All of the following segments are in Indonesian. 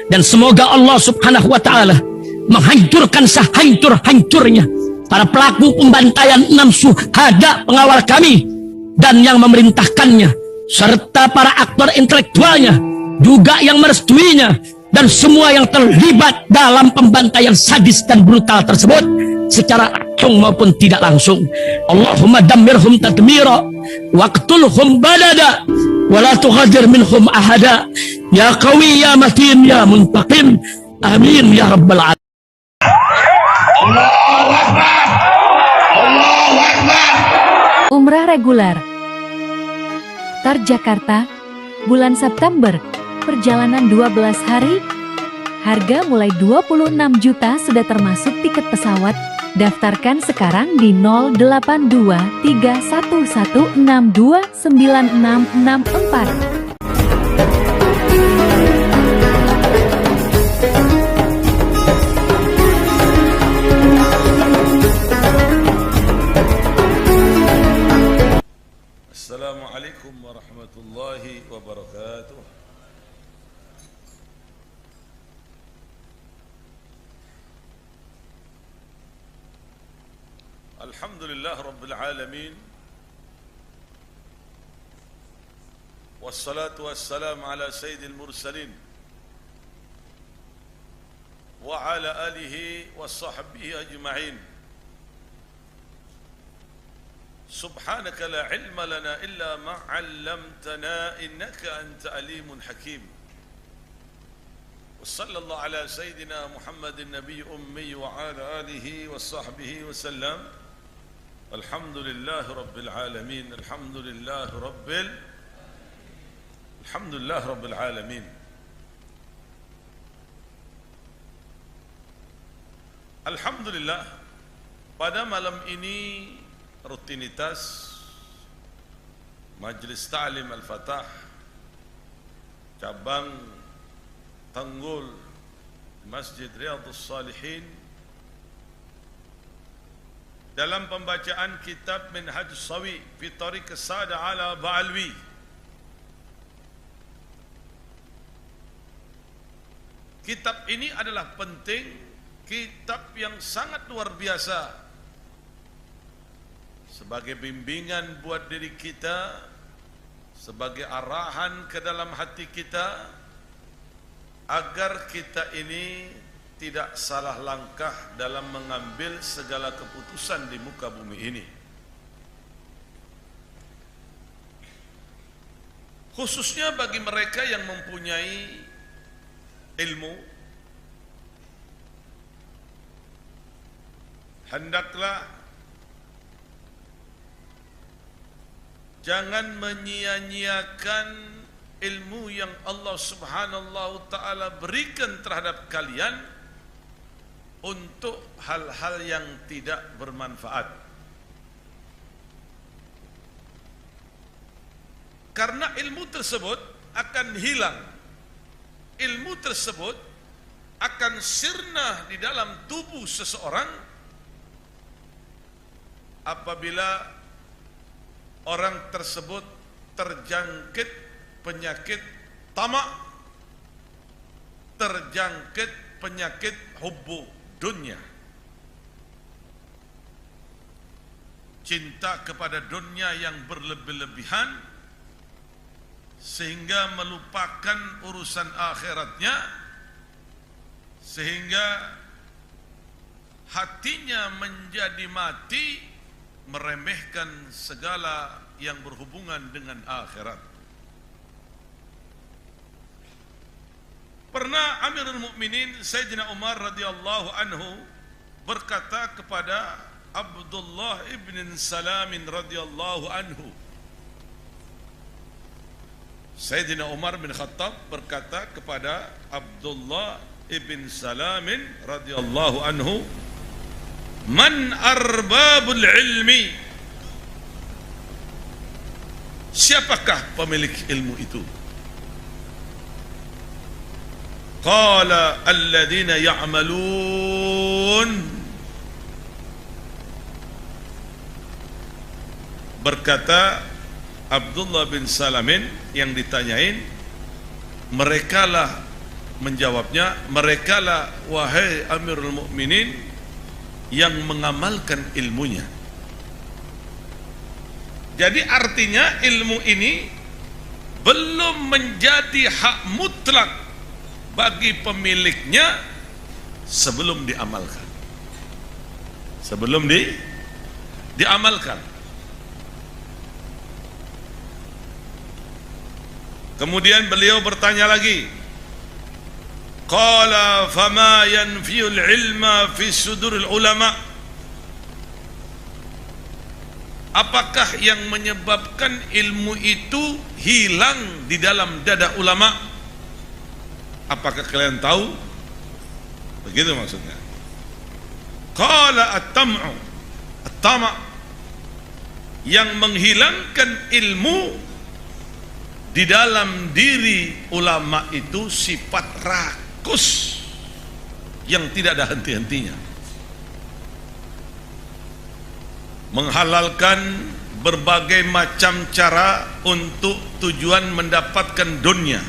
Dan semoga Allah subhanahu wa ta'ala menghancurkan sehancur-hancurnya para pelaku pembantaian 6 syuhada pengawal kami dan yang memerintahkannya, serta para aktor intelektualnya juga yang merestuinya, dan semua yang terlibat dalam pembantaian sadis dan brutal tersebut secara langsung maupun tidak langsung. Allahumma dammirhum tadmira waqtulhum badada wala tughadir minhum ahada ya qawi ya matin ya muntaqim amin ya rabbal alamin. Allahu Akbar. Allahu Akbar. Umrah reguler Tar Jakarta bulan September, perjalanan 12 hari, harga mulai 26 juta sudah termasuk tiket pesawat. Daftarkan sekarang di 082311629664. Assalamualaikum warahmatullahi wabarakatuh. Alhamdulillah Rabbil Alamin, wassalatu wassalamu ala sayyidil mursalin wa ala alihi wa sahbihi ajma'in. Subhanaka la ilma lana illa ma 'allamtana innaka anta alimun hakim. Wa sallallahu ala sayyidina Muhammadin nabiyyi ummi wa ala alihi wa sahbihi wa sallam. Alhamdulillah rabbil alamin. Alhamdulillah rabbil alamin. Alhamdulillah, pada malam ini rutinitas Majlis Ta'lim Al-Fatah cabang Tanggul Masjid Riyadhus Salihin dalam pembacaan kitab Minhaj Sawi fi Tariq As-Sada ala Ba'alwi. Kitab ini adalah penting, kitab yang sangat luar biasa sebagai bimbingan buat diri kita, sebagai arahan ke dalam hati kita agar kita ini tidak salah langkah dalam mengambil segala keputusan di muka bumi ini. Khususnya bagi mereka yang mempunyai ilmu, hendaklah jangan menyia-nyiakan ilmu yang Allah Subhanahu wa ta'ala berikan terhadap kalian untuk hal-hal yang tidak bermanfaat. Karena ilmu tersebut akan hilang. Ilmu tersebut akan sirna di dalam tubuh seseorang apabila orang tersebut terjangkit penyakit tamak, terjangkit penyakit hubbu dunia, cinta kepada dunia yang berlebih-lebihan sehingga melupakan urusan akhiratnya, sehingga hatinya menjadi mati, meremehkan segala yang berhubungan dengan akhirat. Pernah Amirul Mukminin Sayyidina Umar radhiyallahu anhu berkata kepada Abdullah ibn Salam radhiyallahu anhu. Sayyidina Umar bin Khattab berkata kepada Abdullah ibn Salam radhiyallahu anhu, "Man arbabul ilmi?" Siapakah pemilik ilmu itu? Qala alladhina ya'malun. Berkata Abdullah bin Salamin yang ditanyain, merekalah menjawabnya, merekalah wahai Amirul Mukminin yang mengamalkan ilmunya. Jadi artinya ilmu ini belum menjadi hak mutlak bagi pemiliknya sebelum diamalkan. Sebelum diamalkan. Kemudian beliau bertanya lagi, qala fama yanfiyul ilma fi suduril ulama. Apakah yang menyebabkan ilmu itu hilang di dalam dada ulama? Apakah kalian tahu? Begitu maksudnya. Qala at-tam'u, at-tama', yang menghilangkan ilmu di dalam diri ulama itu sifat rakus yang tidak ada henti-hentinya, menghalalkan berbagai macam cara untuk tujuan mendapatkan dunia,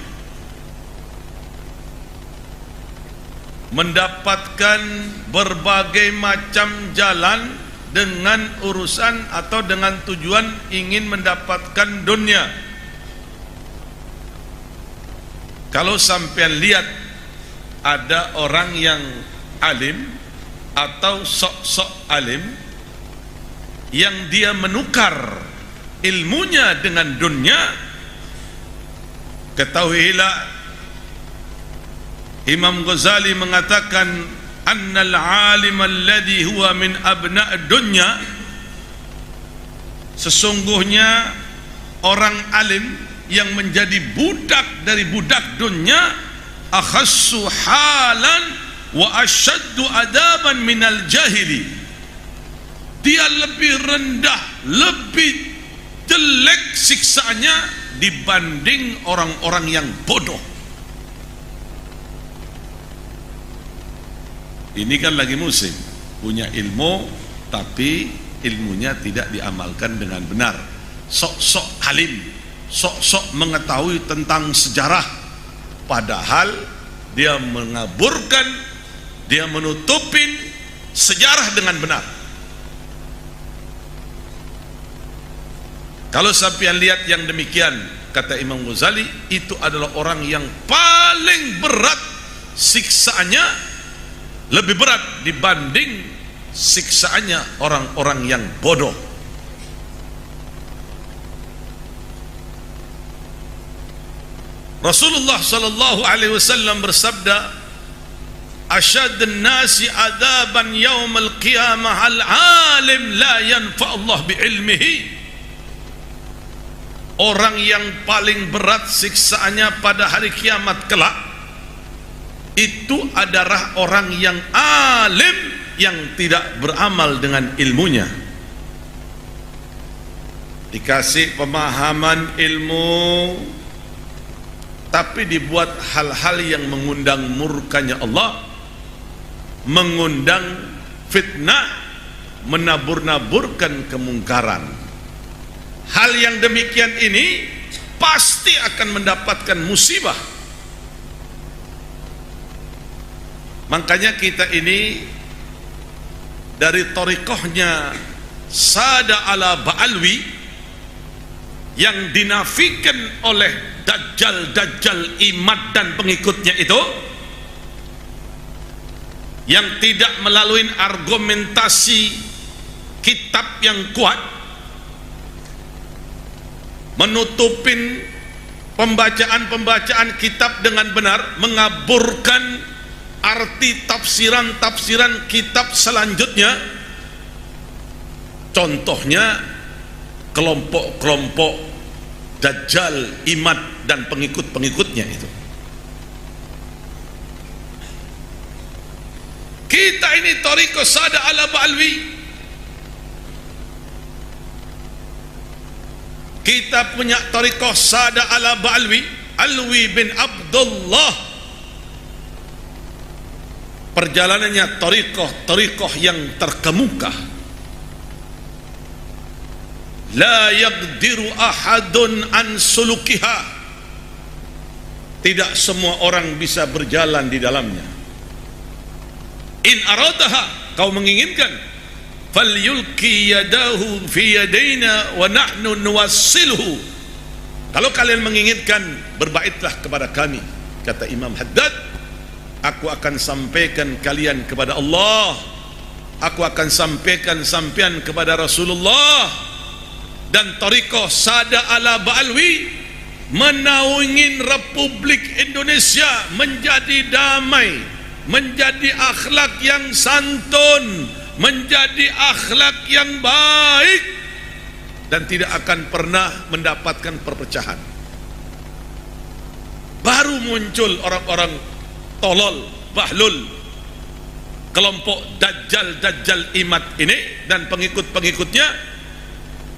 mendapatkan berbagai macam jalan dengan urusan atau dengan tujuan ingin mendapatkan dunia. Kalau sampean lihat ada orang yang alim atau sok-sok alim yang dia menukar ilmunya dengan dunia, ketahuilah Imam Ghazali mengatakan annal alim alladhi huwa min abna' dunya, sesungguhnya orang alim yang menjadi budak dari budak dunia, akhassu halan wa asyaddu adaban minal jahili, dia lebih rendah, lebih jelek siksaannya dibanding orang-orang yang bodoh. Ini kan lagi musim punya ilmu tapi ilmunya tidak diamalkan dengan benar, sok-sok alim, sok-sok mengetahui tentang sejarah, padahal dia mengaburkan, dia menutupin sejarah dengan benar. Kalau sampai lihat yang demikian, kata Imam Ghazali, itu adalah orang yang paling berat siksaannya, lebih berat dibanding siksaannya orang-orang yang bodoh. Rasulullah sallallahu alaihi wasallam bersabda, asyadun nasi adaban yaumal qiyamah al-alim la yanfa'ullah bi'ilmihi. Orang yang paling berat siksaannya pada hari kiamat kelak itu adalah orang yang alim yang tidak beramal dengan ilmunya. Dikasih pemahaman ilmu tapi dibuat hal-hal yang mengundang murkanya Allah, mengundang fitnah, menabur-naburkan kemungkaran. Hal yang demikian ini pasti akan mendapatkan musibah. Makanya kita ini dari thariqahnya Sada ala Ba'alwi yang dinafikan oleh Dajjal Imad dan pengikutnya itu, yang tidak melalui argumentasi kitab yang kuat, menutupin pembacaan kitab dengan benar, mengaburkan arti tafsiran kitab selanjutnya. Contohnya kelompok-kelompok Dajjal, Imad dan pengikut-pengikutnya itu. Kita ini thariqah Sada ala Ba'alwi. Kita punya thariqah Sada ala Ba'alwi, Alwi bin Abdullah. Perjalanannya thariqah yang terkemuka. La yaqdiru ahadun an sulukiha, tidak semua orang bisa berjalan di dalamnya. In aradaha, kau menginginkan, falyulqi yadahu fi yadaina wa nahnu nuwassilhu. Kalau kalian menginginkan, berbaitlah kepada kami, kata Imam Haddad. Aku akan sampaikan kalian kepada Allah, aku akan sampaikan sampean kepada Rasulullah. Dan tariqah Sada ala Ba'alwi menaungin Republik Indonesia menjadi damai, menjadi akhlak yang santun, menjadi akhlak yang baik, dan tidak akan pernah mendapatkan perpecahan. Baru muncul orang-orang tolol, bahlul, kelompok dajjal imat ini dan pengikut-pengikutnya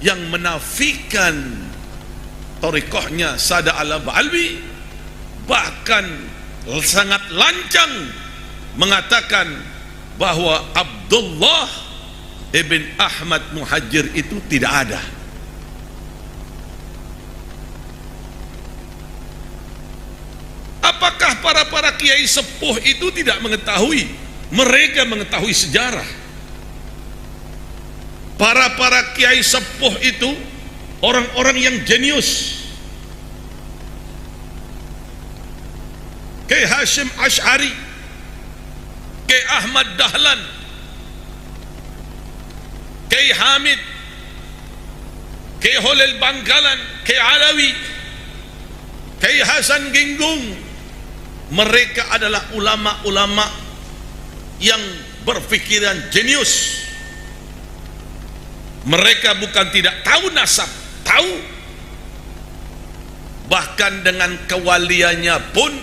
yang menafikan tariqahnya Sada ala Ba'alwi, bahkan sangat lancang mengatakan bahwa Abdullah ibn Ahmad Muhajir itu tidak ada. Apakah para kiai sepuh itu tidak mengetahui? Mereka mengetahui sejarah. Para kiai sepuh itu orang-orang yang jenius. Kiai Hashim Ash'ari, Kiai Ahmad Dahlan, Kiai Hamid, Kiai Holil Bangkalan, Kiai Alawi, Kiai Hasan Ginggung. Mereka adalah ulama-ulama yang berpikiran jenius. Mereka bukan tidak tahu nasab, tahu. Bahkan dengan kewaliannya pun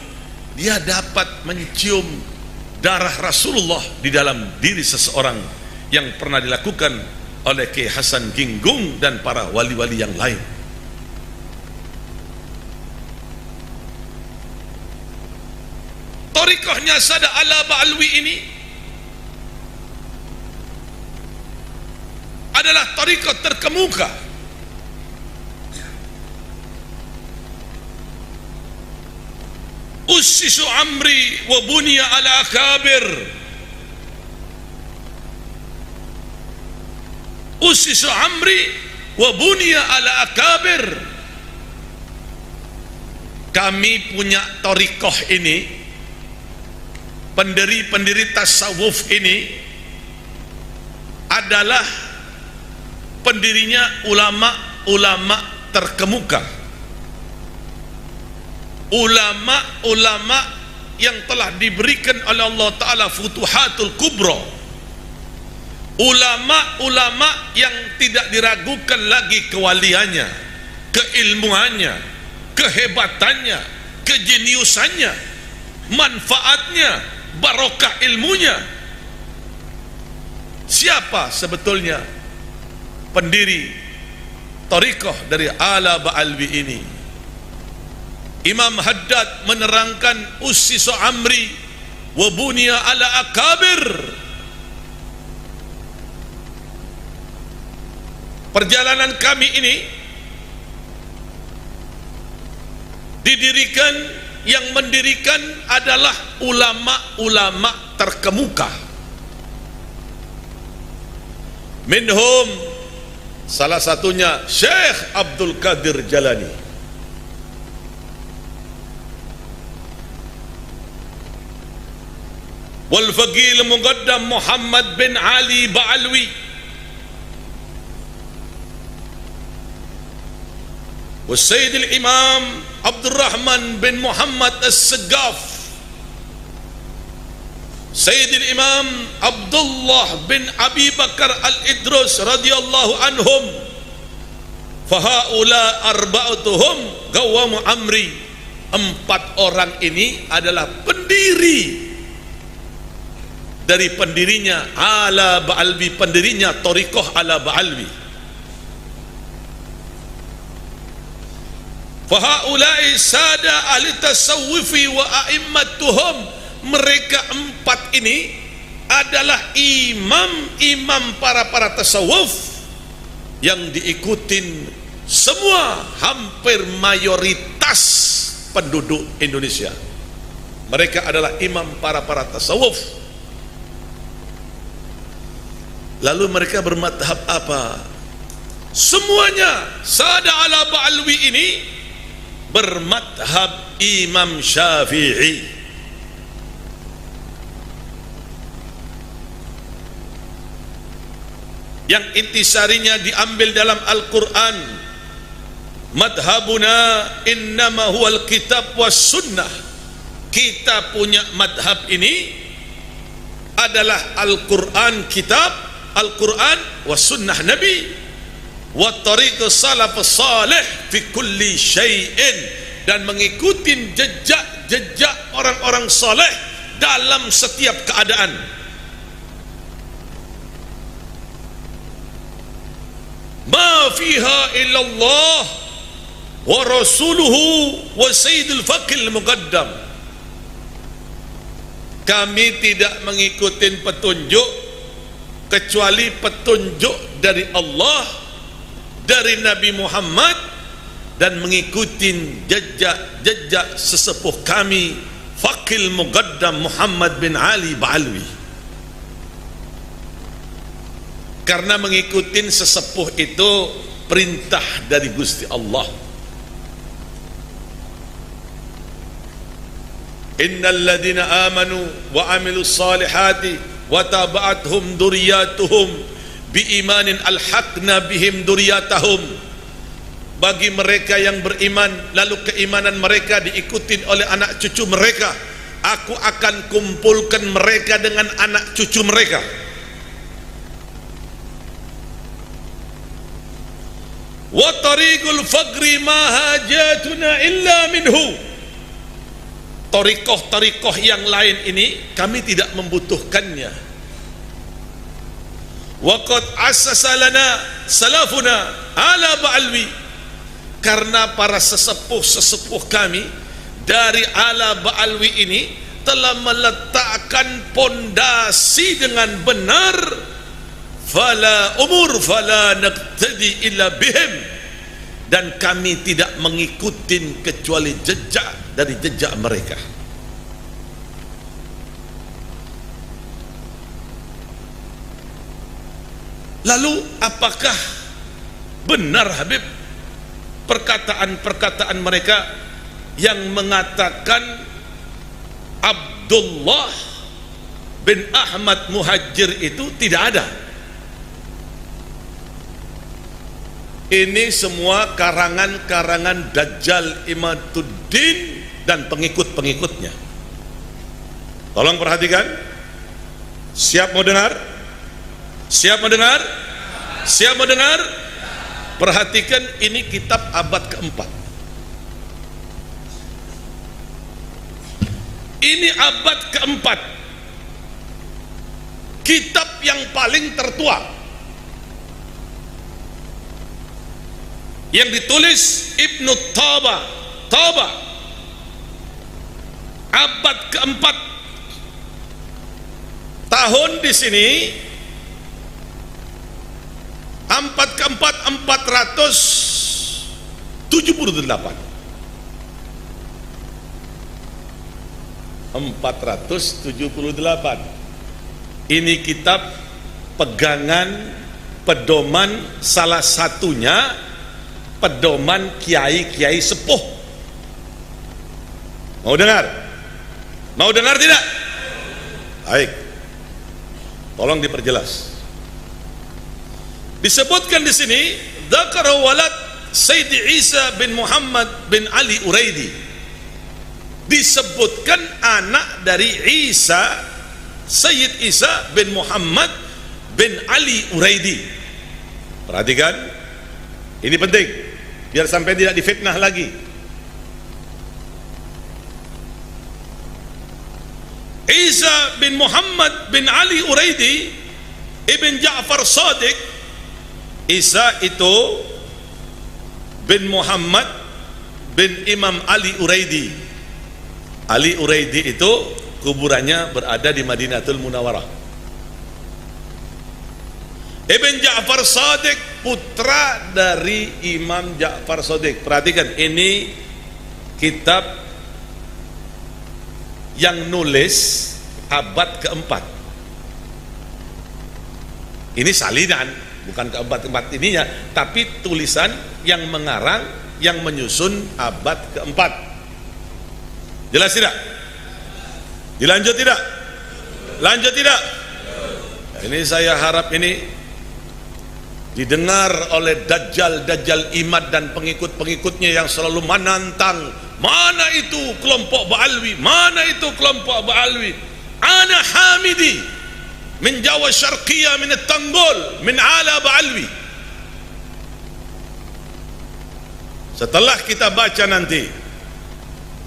dia dapat mencium darah Rasulullah di dalam diri seseorang, yang pernah dilakukan oleh Kiai Hasan Ginggung dan para wali-wali yang lain. Tariqahnya Sada ala Ba'alwi ini adalah tariqah terkemuka. Ussisu amri wa bunya ala akabir. Ussisu amri wa bunya ala akabir. Kami punya tariqah ini, pendiri tasawuf ini adalah pendirinya ulama-ulama terkemuka, ulama-ulama yang telah diberikan oleh Allah Ta'ala futuhatul kubra, ulama-ulama yang tidak diragukan lagi kewaliannya, keilmuannya, kehebatannya, kejeniusannya, manfaatnya, barokah ilmunya. Siapa sebetulnya pendiri tariqah dari ala Ba'alwi ini? Imam Haddad menerangkan ussisu amri wa bunya ala akabir. Perjalanan kami ini didirikan, yang mendirikan adalah ulama-ulama terkemuka. Minhum, salah satunya Syekh Abdul Qadir Jalani. Wal Faqih Muqaddam Muhammad bin Ali Ba'alwi. والسيد الإمام عبد الرحمن بن محمد السقاف. سيد الإمام عبد الله بن أبي بكر الإدرس رضي الله عنهم. فهؤلاء أربعتهم قوام أمري. 4 orang ini adalah pendiri dari pendirinya ala Ba'alwi, pendirinya tariqah ala Ba'alwi. Fahaulai sada ahli tasawufi wa a'immatuhum. Mereka 4 ini adalah imam-imam para tasawuf yang diikutin semua, hampir mayoritas penduduk Indonesia. Mereka adalah imam para tasawuf. Lalu mereka bermadhab apa? Semuanya Sada ala Ba'alwi ini bermadhab Imam Syafi'i. Yang intisarinya diambil dalam Al-Quran. Madhabuna innama huwal kitab was sunnah. Kita punya madhab ini adalah Al-Quran kitab, Al-Quran was sunnah Nabi, wa tariq salaf salih fi kulli syai'in, dan mengikuti jejak orang-orang saleh dalam setiap keadaan. Ma fiha illallah wa rasuluhu wa sayyidul faqil muqaddam. Kami tidak mengikuti petunjuk kecuali petunjuk dari Allah, dari Nabi Muhammad, dan mengikuti jejak sesepuh kami faqil muqaddam Muhammad bin Ali Ba'alwi. Karena mengikuti sesepuh itu perintah dari Gusti Allah. Innal ladina amanu wa amilus salihati wa taba'athum duriyatuhum bi imanin alhaqna bihim duriyatahum. Bagi mereka yang beriman lalu keimanan mereka diikuti oleh anak cucu mereka, aku akan kumpulkan mereka dengan anak cucu mereka. Wa tariqul faqri ma hajatuna illa minhu. Tariqah yang lain ini kami tidak membutuhkannya. Wa qad assasa lana salafuna ala Ba'alwi, karena para sesepuh kami dari ala Ba'alwi ini telah meletakkan pondasi dengan benar. Fala umur fala naqtadi illa bihim, dan kami tidak mengikuti kecuali jejak dari jejak mereka. Lalu apakah benar Habib perkataan-perkataan mereka yang mengatakan Abdullah bin Ahmad Muhajir itu tidak ada? Ini semua karangan-karangan Dajjal Imaduddin dan pengikut-pengikutnya. Tolong perhatikan. Siap mau dengar? Siap mau dengar? Siap mau dengar? Perhatikan, ini kitab abad keempat. Ini abad keempat. Kitab yang paling tertua, yang ditulis Ibnu Taba, abad keempat. Tahun di sini abad keempat 478. Ini kitab pegangan, pedoman, salah satunya pedoman kiai-kiai sepuh. Mau dengar? Mau dengar tidak? Baik, tolong diperjelas. Disebutkan di sini dzakara walad Sayyid Isa bin Muhammad bin Ali Uraidi. Disebutkan anak dari Isa, Sayyid Isa bin Muhammad bin Ali Uraidi. Perhatikan, ini penting biar sampai tidak difitnah lagi. Isa bin Muhammad bin Ali Uraidi ibn Ja'far Shadiq. Isa itu bin Muhammad bin Imam Ali Uraidi. Ali Uraidi itu kuburannya berada di Madinatul Munawwarah. Ibn Ja'far Shadiq putra dari Imam Ja'far Shadiq. Perhatikan, ini kitab yang nulis abad keempat. Ini salinan, bukan keempat-empat ininya, tapi tulisan yang mengarang, yang menyusun abad keempat. Jelas tidak? Dilanjut tidak? Lanjut tidak? Ini saya harap ini didengar oleh dajjal-dajjal imad dan pengikut-pengikutnya yang selalu menantang, mana itu kelompok Ba'alwi, mana itu kelompok Ba'alwi. Ana Hamidi min Jawa Syarqiyah min Tanggol min ala Ba'alwi. Setelah kita baca nanti,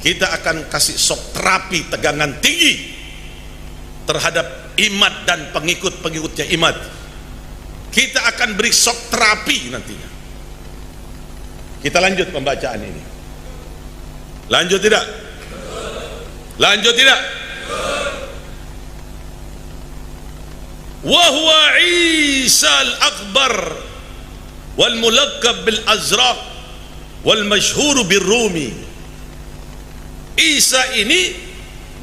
kita akan kasih shock terapi tegangan tinggi terhadap imad dan pengikut-pengikutnya imad. Kita akan beri shock terapi nantinya. Kita lanjut pembacaan ini. Lanjut tidak? Lanjut tidak? Wa huwa Isa al-Akbar wal mulakkab bil Azraq wal masyhur bir Rumi. Isa ini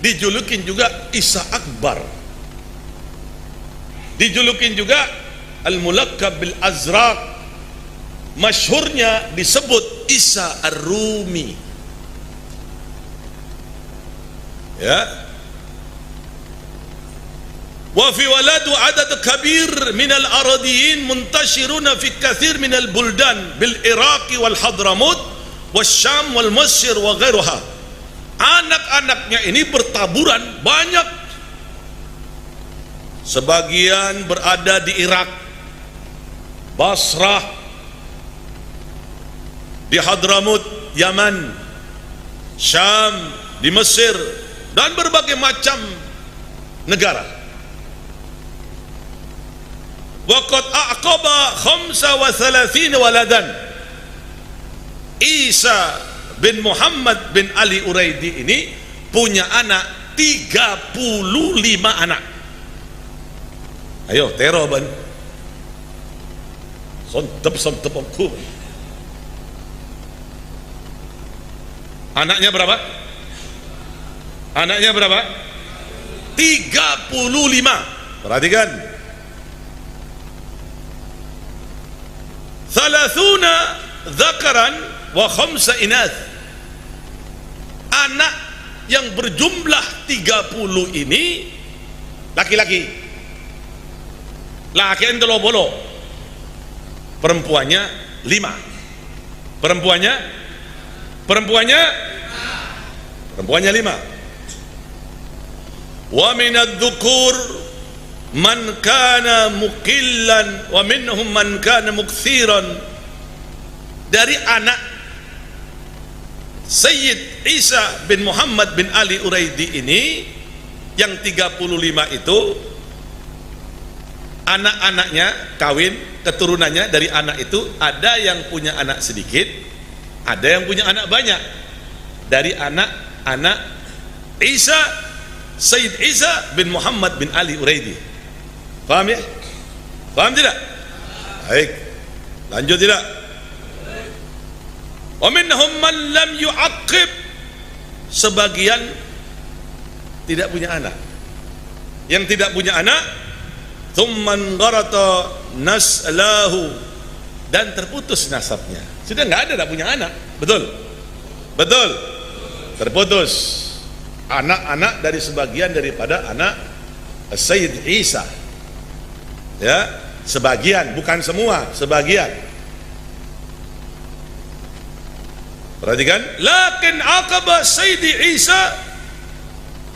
dijulukin juga Isa Akbar, dijulukin juga Al-Mulakkab bil Azraq, masyhurnya disebut Isa Ar-Rumi. Ya. Wa fi waladu adad kabir min al-aradiyin muntashiruna fi kathir min al-buldan bil Iraq wal Hadramut wal Syam wal Mesir wa ghairuha. Anak-anaknya ini bertaburan banyak. Sebagian berada di Irak, Basrah, di Hadramut, Yaman, Syam, di Mesir, dan berbagai macam negara. Waqad aqaba 35 waladan. Isa bin Muhammad bin Ali Uraidi ini punya anak 35 anak. Ayo tero ban. Sontep aku. Anaknya berapa? Anaknya berapa? 35. Perhatikan. 30 dzakaran wa 5 inath. Anak yang berjumlah 30 ini laki-laki. Laki yang 30. Perempuannya 5. Perempuannya 5. Wa minadz dzukur man kana muqillan wa minhum man kana mukthiran. Dari anak Sayyid Isa bin Muhammad bin Ali Uraidi ini yang 35 itu anak-anaknya kawin, keturunannya dari anak itu ada yang punya anak sedikit, ada yang punya anak banyak. Dari anak-anak Isa, Sayyid Isa bin Muhammad bin Ali Uraidi. Paham ya? Paham tidak? Baik. Lanjut tidak? Wa minhum man lam yu'aqib. Sebagian tidak punya anak. Yang tidak punya anak, thumman gharata naslahu, dan terputus nasabnya. Sudah enggak ada, tak punya anak. Betul? Betul. Terputus anak-anak dari sebagian daripada anak Sayyid Isa. Ya, sebagian, bukan semua, sebagian. Perhatikan, lakin aqaba Sayyidi Isa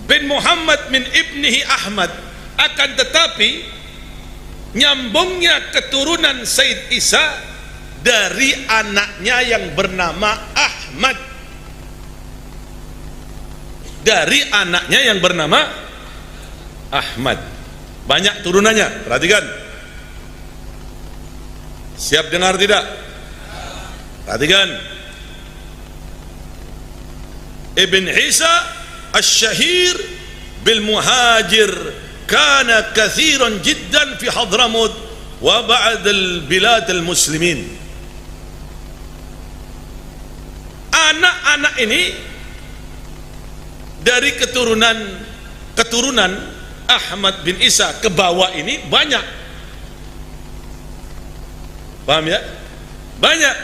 bin Muhammad min ibnihi Ahmad, akan tetapi nyambungnya keturunan Sayyid Isa dari anaknya yang bernama Ahmad. Dari anaknya yang bernama Ahmad. Banyak turunannya, perhatikan. Siap dengar tidak? Perhatikan. Ibn Isa Asy-Syahir bil Muhajir kana kathiran jiddan fi Hadramut wa ba'd al-bilad al-muslimin. Anak-anak ini dari keturunan Ahmad bin Isa ke bawah ini banyak. Paham ya? Banyak.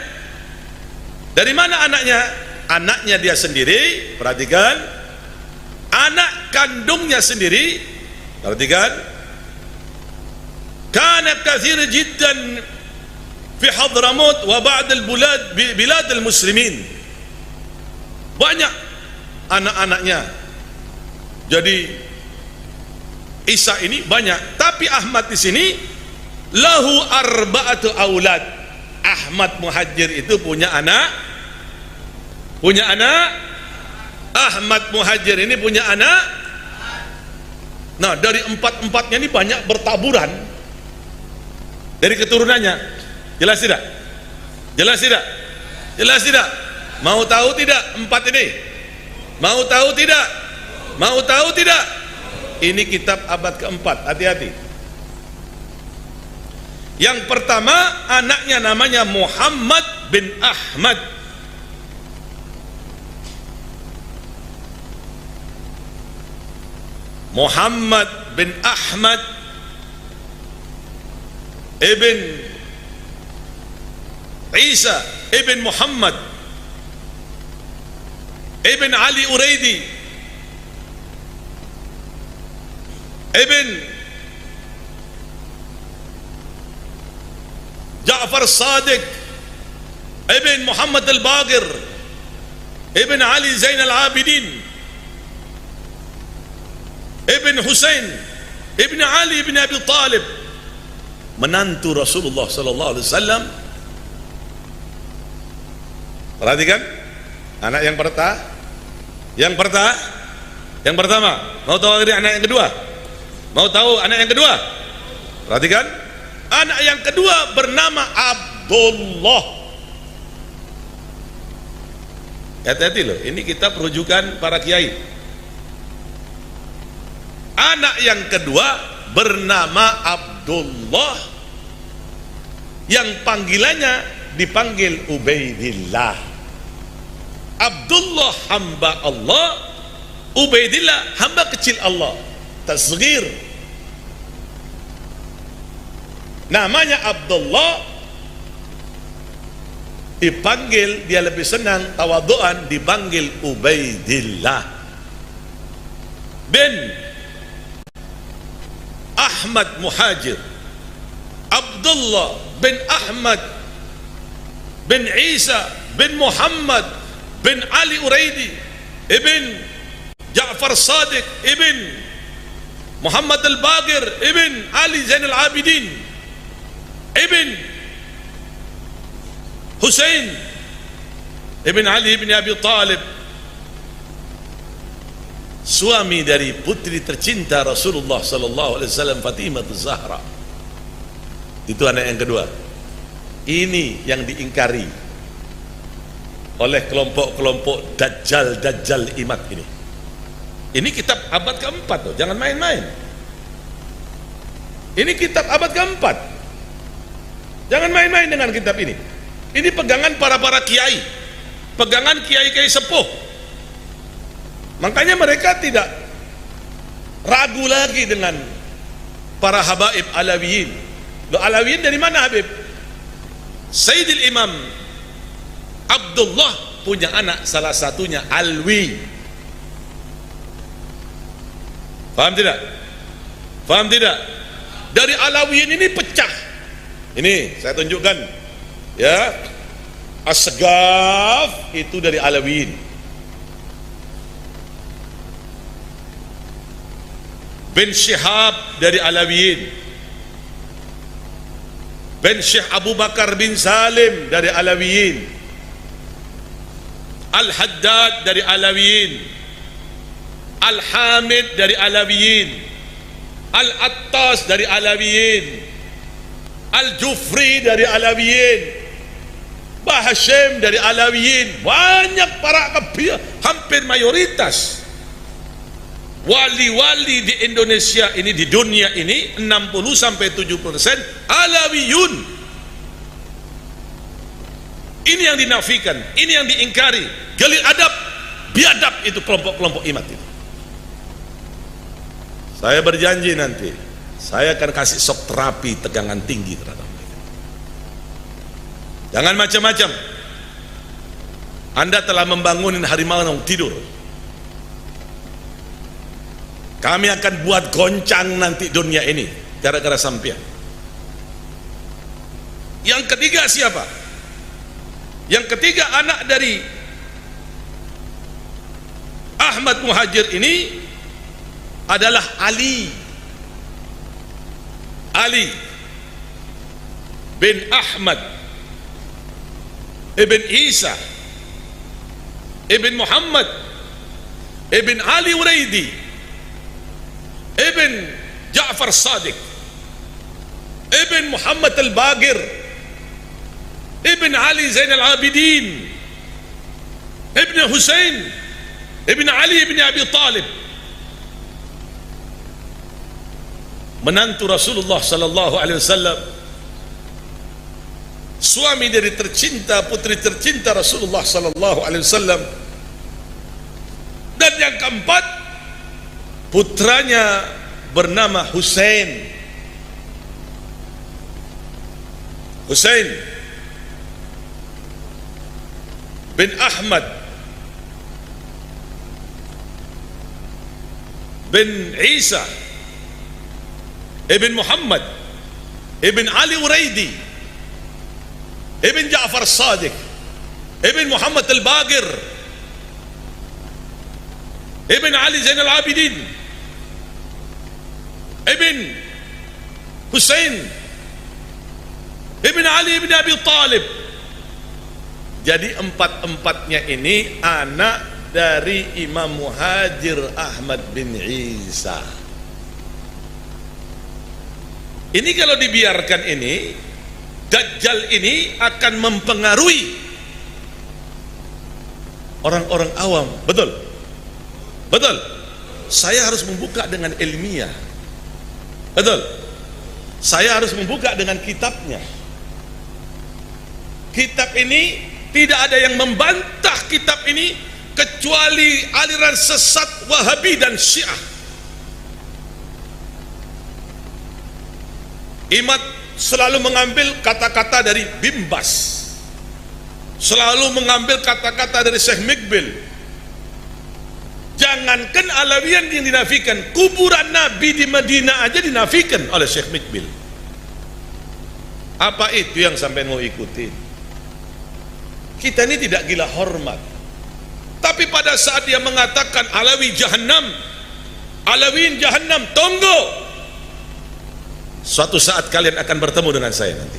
Dari mana anaknya? Anaknya dia sendiri, perhatikan. Anak kandungnya sendiri, perhatikan. Kana kathir jiddan fi Hadramaut wa ba'd bilad al-muslimin. Banyak anak-anaknya. Jadi Isa ini banyak, tapi Ahmad di sini lahu arba'atu aulad. Ahmad Muhajir itu punya anak. Ahmad Muhajir ini punya anak. Nah, dari empat-empatnya ini banyak bertaburan dari keturunannya. Jelas tidak? Jelas tidak? Jelas tidak? Mau tahu tidak empat ini? Mau tahu tidak? Mau tahu tidak? Ini kitab abad keempat, hati-hati. Yang pertama, anaknya namanya Muhammad bin Ahmad. Muhammad bin Ahmad ibn Isa ibn Muhammad ibn Ali Uraidi ibn Ja'far Sadiq ibn Muhammad al-Baqir ibn Ali Zain al-Abidin ibn Husain ibn Ali ibn Abi Talib, menantu Rasulullah sallallahu alaihi wasallam. Perhatikan anak yang pertama. Mau tahu anak yang kedua? Mau tahu anak yang kedua? Perhatikan, anak yang kedua bernama Abdullah. Hati-hati loh, ini kitab rujukan para kiai. Anak yang kedua bernama Abdullah, yang panggilannya dipanggil Ubaidillah. Abdullah hamba Allah, Ubaidillah hamba kecil Allah, tasghir. Namanya Abdullah, dipanggil, dia lebih senang tawadhu'an dipanggil Ubaidillah bin Ahmad Muhajir. Abdullah bin Ahmad bin Isa bin Muhammad bin Ali Uraidi ibn Ja'far Sadiq ibn Muhammad al-Baqir ibn Ali Zain al-Abidin ibn Husain ibn Ali ibn Abi Talib, suami dari putri tercinta Rasulullah sallallahu alaihi wasallam, Fatimah Az-Zahra. Itu anak yang kedua. Ini yang diingkari oleh kelompok-kelompok dajjal imat ini. Ini kitab abad keempat loh, jangan main-main. Ini kitab abad keempat. Jangan main-main dengan kitab ini. Ini pegangan para kiai, pegangan kiai-kiai sepuh. Makanya mereka tidak ragu lagi dengan para habaib Alawiyin. Loh, Alawiyin dari mana Habib? Sayyidil Imam Abdullah punya anak, salah satunya Alwi. Paham tidak? Paham tidak? Dari Alawiyin ini pecah. Ini saya tunjukkan ya. As-Segaf itu dari Alawiyin. Bin Syihab dari Alawiyin. Bin Syekh Abu Bakar bin Salim dari Alawiyin. Al-Haddad dari Alawiyin. Al-Hamid dari Alawiyin. Al-Attas dari Alawiyin. Al-Jufri dari Alawiyin. Bahashim dari Alawiyin. Banyak para kabir, hampir mayoritas wali-wali di Indonesia ini, di dunia ini 60-70% Alawiyun. Ini yang dinafikan, ini yang diingkari. Gali adab, biadab itu kelompok-kelompok imat itu. Saya berjanji nanti saya akan kasih shock terapi tegangan tinggi terhadap mereka. Jangan macam-macam. Anda telah membangunin harimau yang tidur. Kami akan buat goncang nanti dunia ini gara-gara sampean. Yang ketiga siapa? Yang ketiga anak dari Ahmad Muhajir ini adalah Ali bin Ahmad ibn Isa ibn Muhammad ibn Ali Uraidi ibn Ja'far Sadiq ibn Muhammad Al-Baqir ibn Ali Zain Al-Abidin ibn Husain ibn Ali ibn Abi Talib, menantu Rasulullah sallallahu alaihi wasallam, suami dari tercinta, putri tercinta Rasulullah sallallahu alaihi wasallam. Dan yang keempat, putranya bernama Husain bin Ahmad bin Isa ibn Muhammad ibn Ali Uraidi ibn Ja'far Sadiq ibn Muhammad Al-Baqir ibn Ali Zain Al-Abidin ibn Husain ibn Ali ibn Abi Talib. Jadi empat-empatnya ini anak dari Imam Muhajir Ahmad bin Isa. Ini kalau dibiarkan ini, Dajjal ini akan mempengaruhi orang-orang awam. Betul? Betul? Saya harus membuka dengan ilmiah. Betul? Saya harus membuka dengan kitabnya. Kitab ini tidak ada yang membantah kitab ini kecuali aliran sesat Wahabi dan Syiah. Imat selalu mengambil kata-kata dari Bimbas, selalu mengambil kata-kata dari Syekh Mikbil. Jangankan Alawiyan yang dinafikan, kuburan Nabi di Madinah aja dinafikan oleh Syekh Mikbil. Apa itu yang sampai mau ikutin? Kita ini tidak gila hormat. Tapi pada saat dia mengatakan Alawi Jahannam, Alawiyin Jahannam, tunggu, suatu saat kalian akan bertemu dengan saya nanti.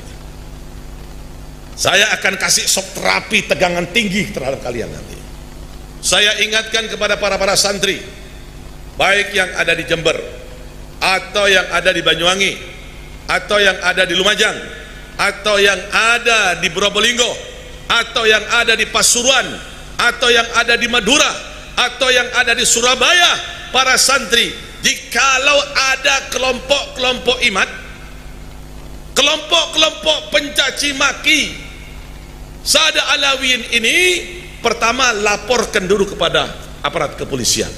Saya akan kasih shock terapi tegangan tinggi terhadap kalian nanti. Saya ingatkan kepada para santri, baik yang ada di Jember, atau yang ada di Banyuwangi, atau yang ada di Lumajang, atau yang ada di Probolinggo, atau yang ada di Pasuruan, atau yang ada di Madura, atau yang ada di Surabaya, para santri, jikalau ada kelompok-kelompok imat, kelompok-kelompok pencaci maki Sada Alawiyin ini, pertama laporkan dulu kepada aparat kepolisian.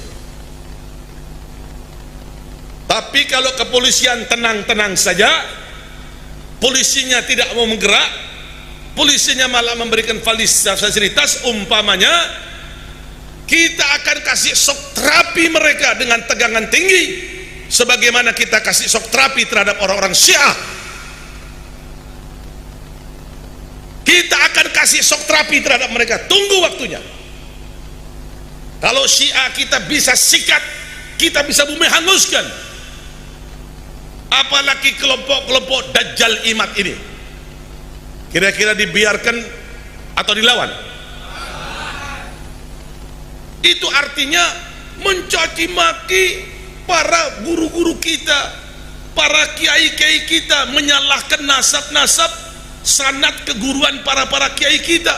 Tapi kalau kepolisian tenang-tenang saja, polisinya tidak mau menggerak, polisinya malah memberikan fasilitas, umpamanya kita akan kasih shock terapi mereka dengan tegangan tinggi, sebagaimana kita kasih shock terapi terhadap orang-orang Syiah. Kita akan kasih shock terapi terhadap mereka, tunggu waktunya. Kalau Syiah kita bisa sikat, kita bisa bumi hanguskan, apalagi kelompok-kelompok Dajjal imat ini. Kira-kira dibiarkan atau dilawan? Itu artinya mencaci maki para guru-guru kita, para kiai-kiai kita, menyalahkan nasab-nasab sanad keguruan para kiai kita,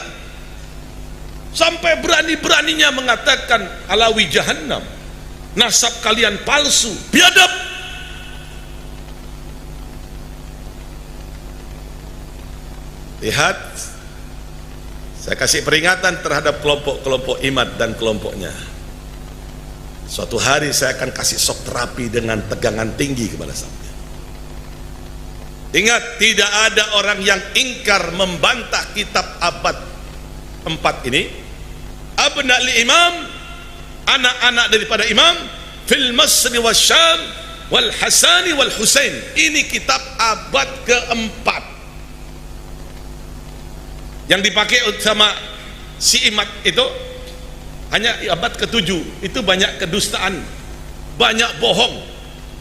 sampai berani-beraninya mengatakan Alawi Jahannam, nasab kalian palsu, biadab. Lihat, Saya kasih peringatan terhadap kelompok-kelompok Imad dan kelompoknya. Suatu hari saya akan kasih shock terapi dengan tegangan tinggi kepada saya. Ingat, tidak ada orang yang ingkar membantah kitab abad 4 ini. Abna li imam, anak-anak daripada imam, fil Masri wal Syam wal Hasani wal Husain. Ini kitab abad keempat yang dipakai sama si Imad itu hanya abad ke-7. Itu banyak kedustaan, banyak bohong,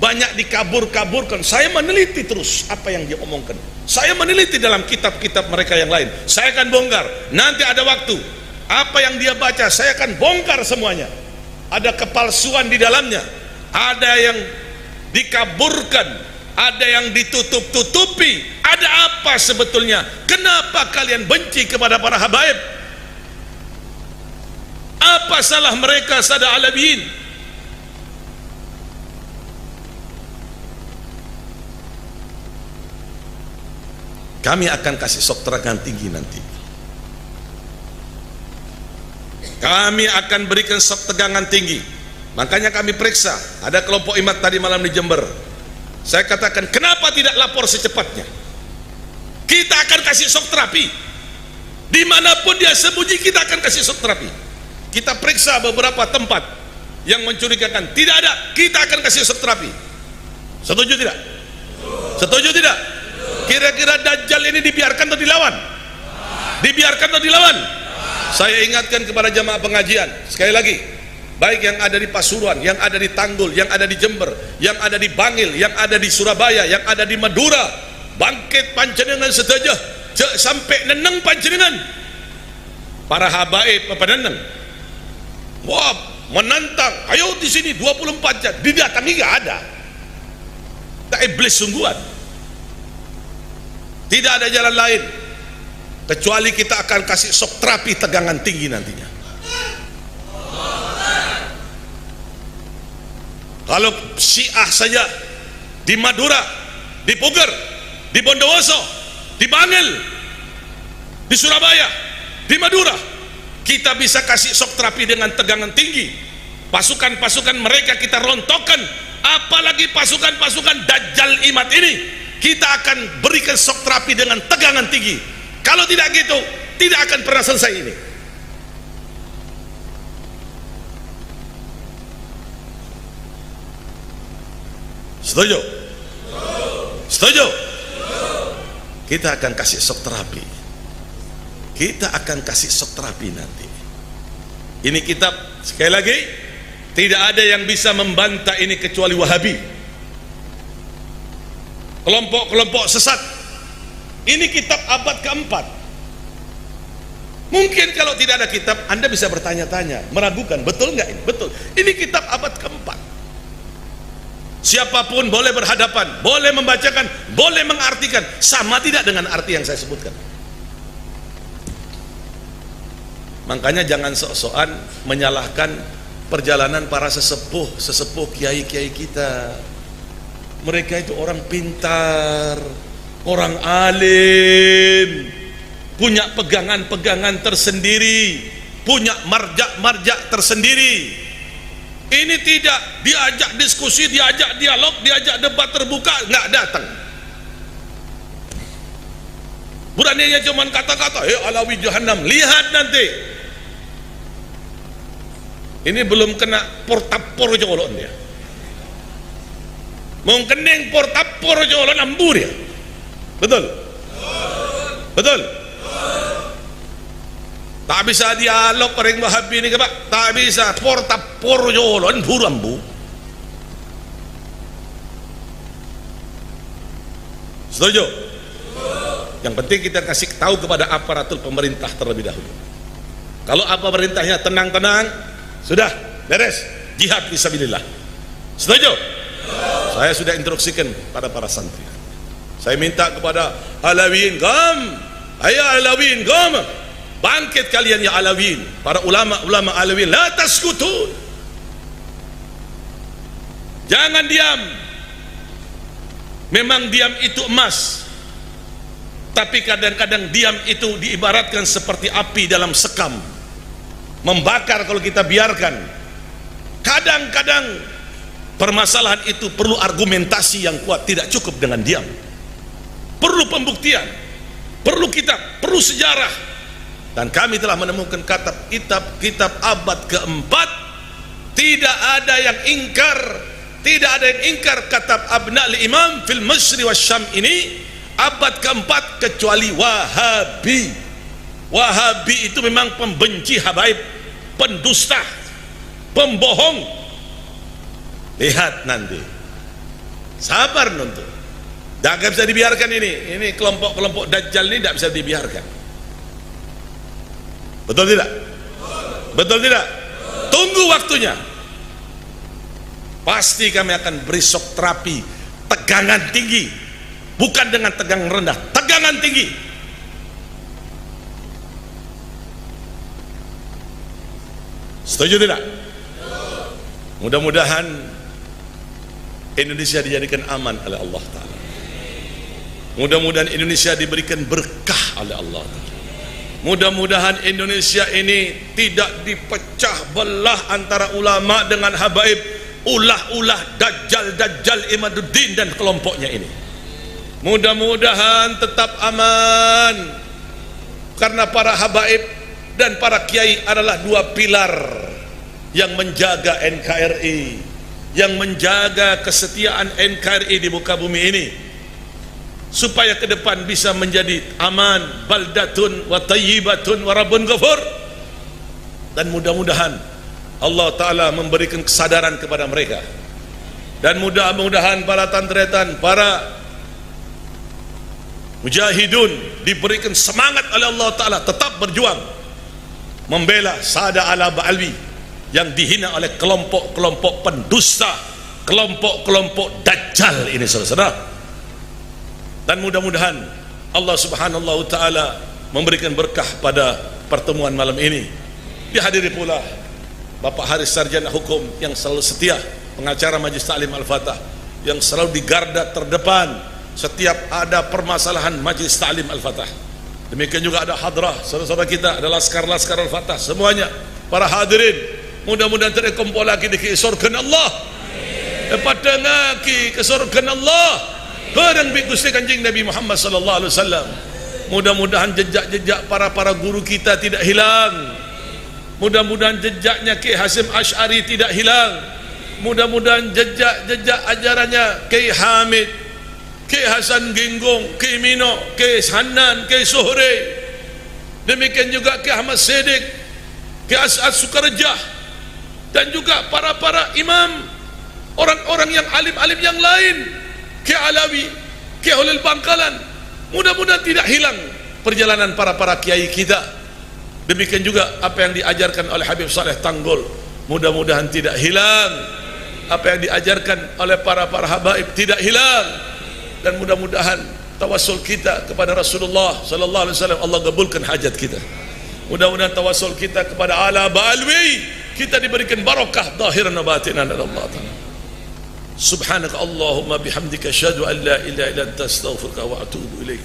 banyak dikabur-kaburkan. Saya meneliti terus apa yang dia omongkan. Saya meneliti dalam kitab-kitab mereka yang lain. Saya akan bongkar. Nanti ada waktu, apa yang dia baca saya akan bongkar semuanya. Ada kepalsuan di dalamnya, ada yang dikaburkan, ada yang ditutup-tutupi. Ada apa sebetulnya? Kenapa kalian benci kepada para habaib? Apa salah mereka sada alawiyin? Kami akan kasih shock terangan tinggi nanti. Kami akan berikan shock tegangan tinggi. Makanya kami periksa. Ada kelompok Imad tadi malam di Jember. Saya katakan, kenapa tidak lapor secepatnya? Kita akan kasih shock terapi. Dimanapun dia sembunyi, kita akan kasih shock terapi. Kita periksa beberapa tempat yang mencurigakan. Tidak ada, kita akan kasih shock terapi. Setuju tidak? Setuju tidak? Kira-kira Dajjal ini dibiarkan atau dilawan? Dibiarkan atau dilawan? Saya ingatkan kepada jamaah pengajian, sekali lagi, baik yang ada di Pasuruan, yang ada di Tanggul, yang ada di Jember, yang ada di Bangil, yang ada di Surabaya, yang ada di Madura, bangkit panjenengan sedaya sampai neneng panjenengan. Para habaib apa neneng? Wah, menantang, ayo di sini 24 jam, didatangi gak ada. Tak iblis sungguhan. Tidak ada jalan lain kecuali kita akan kasih shock terapi tegangan tinggi nantinya. Kalau Syiah saja di Madura, di Puger, di Bondowoso, di Bangil, di Surabaya, di Madura, kita bisa kasih shock terapi dengan tegangan tinggi. Pasukan-pasukan mereka kita rontokkan, apalagi pasukan-pasukan Dajjal Imad ini, kita akan berikan shock terapi dengan tegangan tinggi. Kalau tidak gitu, tidak akan pernah selesai ini. Setuju? Setuju? Kita akan kasih shock terapi. Kita akan kasih shock terapi nanti. Ini kitab, sekali lagi, tidak ada yang bisa membantah ini kecuali Wahabi, kelompok-kelompok sesat. Ini kitab abad keempat. Mungkin kalau tidak ada kitab, Anda bisa bertanya-tanya, meragukan, betul nggak ini? Betul. Ini kitab abad keempat. Siapapun boleh berhadapan, boleh membacakan, boleh mengartikan, sama tidak dengan arti yang saya sebutkan. Makanya jangan sok-sokan menyalahkan perjalanan para sesepuh kiai-kiai kita. Mereka itu orang pintar, orang alim, punya pegangan-pegangan tersendiri, punya marja-marja tersendiri. Ini tidak diajak diskusi, diajak dialog, diajak debat terbuka, nggak datang. Beraninya cuma kata-kata, Alawi Jahannam, lihat nanti. Ini belum kena portapor jolon dia. Mau keneng portapor jolon ambur ya. Betul? Betul? Tak bisa dialog orang Wahabi ini Pak. Tak bisa portapor jolon buru ambu. Setuju? Yang penting kita kasih tahu kepada aparatur pemerintah terlebih dahulu. Kalau apa perintahnya tenang-tenang, sudah beres, jihad fisabilillah. Setuju? Saya sudah instruksikan pada para santri. Saya minta kepada Alawiyin, gam, ayo Alawiyin, gam, bangkit kalian ya Alawiyin, para ulama-ulama Alawiyin, la taskutun, jangan diam. Memang diam itu emas. Tapi kadang-kadang diam itu diibaratkan seperti api dalam sekam, membakar kalau kita biarkan. Kadang-kadang permasalahan itu perlu argumentasi yang kuat, tidak cukup dengan diam. Perlu pembuktian, perlu kitab, perlu sejarah. Dan kami telah menemukan kitab abad keempat, tidak ada yang ingkar kitab Abna'ul Imam fil Masyri wa Syam ini abad keempat kecuali Wahabi. Wahabi itu memang pembenci habaib, pendusta, pembohong. Lihat nanti, sabar nonton. Tidak bisa dibiarkan ini kelompok-kelompok Dajjal ini tidak bisa dibiarkan. Betul tidak? Betul tidak? Tunggu waktunya. Pasti kami akan beri shock terapi, tegangan tinggi, bukan dengan tegangan rendah, tegangan tinggi. Setuju tidak? Mudah-mudahan Indonesia dijadikan aman oleh Allah Ta'ala. Mudah-mudahan Indonesia diberikan berkah oleh Allah Ta'ala. Mudah-mudahan Indonesia ini tidak dipecah belah antara ulama dengan habaib, ulah-ulah Dajjal Imaduddin dan kelompoknya ini. Mudah-mudahan tetap aman, karena para habaib dan para kiai adalah dua pilar yang menjaga NKRI, yang menjaga kesetiaan NKRI di muka bumi ini, supaya ke depan bisa menjadi aman, baldatun wa tayyibatun wa rabbun ghafur. Dan mudah-mudahan Allah Ta'ala memberikan kesadaran kepada mereka, dan mudah-mudahan para tantretan, para mujahidun diberikan semangat oleh Allah Ta'ala tetap berjuang membela Sada ala Ba'alwi yang dihina oleh kelompok-kelompok pendusta, kelompok-kelompok Dajjal ini, saudara-saudara. Dan mudah-mudahan Allah Subhanahu wa Ta'ala memberikan berkah pada pertemuan malam ini. Dihadiri pula Bapak Haris Sarjana Hukum yang selalu setia, pengacara Majelis Ta'lim Al-Fatah, yang selalu di garda terdepan setiap ada permasalahan Majelis Ta'lim Al-Fatah. Demikian juga ada hadrah, saudara-saudara kita, ada laskar-laskar Al-Fatah, semuanya para hadirin. Mudah-mudahan terkumpul lagi di surga Allah, pada ngaki ke surga Allah bareng bi Gusti Kanjeng Nabi Muhammad sallallahu alaihi wasallam. Mudah-mudahan jejak-jejak para guru kita tidak hilang. Mudah-mudahan jejaknya Kiai Hasyim Asy'ari tidak hilang. Mudah-mudahan jejak-jejak ajarannya Kiai Hamid, Kiai Hasan Ginggong, Kiai Mino, Kiai Hanan, Kiai Suhri, demikian juga Kiai Ahmad Siddiq, Kiai As'ad Sukarjah, dan juga para imam, orang-orang yang alim-alim yang lain, Kiai Alawi, Kiai Holil Bangkalan. Mudah-mudahan tidak hilang perjalanan para kiai kita. Demikian juga apa yang diajarkan oleh Habib Saleh Tanggul, mudah-mudahan tidak hilang. Apa yang diajarkan oleh para habaib tidak hilang. Dan mudah-mudahan tawassul kita kepada Rasulullah sallallahu alaihi wasallam, Allah kabulkan hajat kita. Mudah-mudahan tawassul kita kepada ala Ba'alwi, kita diberikan barakah zahiran wa batinan dari Allah Ta'ala. Subhanaka Allahumma bihamdika asyhadu an la ilaha illa anta astaghfiruka wa atubu ilaik.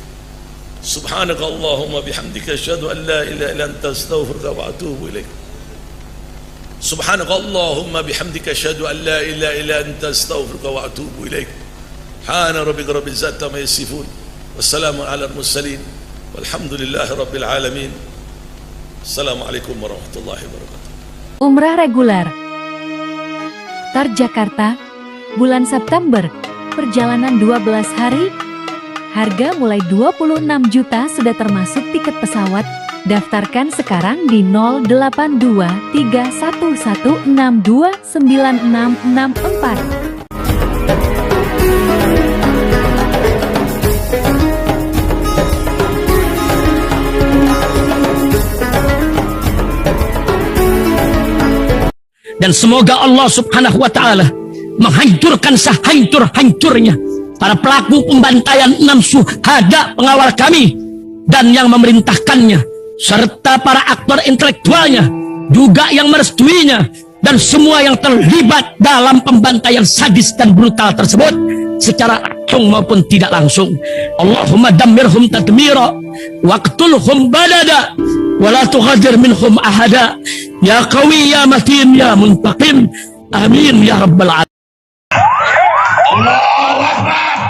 Subhanaka Allahumma bihamdika asyhadu an la ilaha illa anta astaghfiruka wa atubu ilaik. Subhanaka Allahumma bihamdika asyhadu an la ilaha illa anta astaghfiruka wa atubu ilaik. Hana rabbika rabbil izzati amma yasifun, wassalamu ala al-mursalin, walhamdulillahi rabbil alamin. Assalamualaikum warahmatullahi wabarakatuh. Umrah reguler Tar Jakarta, bulan September, perjalanan 12 hari, harga mulai 26 juta sudah termasuk tiket pesawat. Daftarkan sekarang di 082311629664. Dan semoga Allah Subhanahu wa Ta'ala menghancurkan sehancur-hancurnya para pelaku pembantaian 6 syuhada pengawal kami dan yang memerintahkannya, serta para aktor intelektualnya juga yang merestuinya, dan semua yang terlibat dalam pembantaian sadis dan brutal tersebut secara langsung maupun tidak langsung. Allahumma dammirhum tadmira waqtulhum badada wa la tughadir minhum ahada ya qawi ya matin ya muntaqim amin ya rabbal alamin. Allahu Akbar.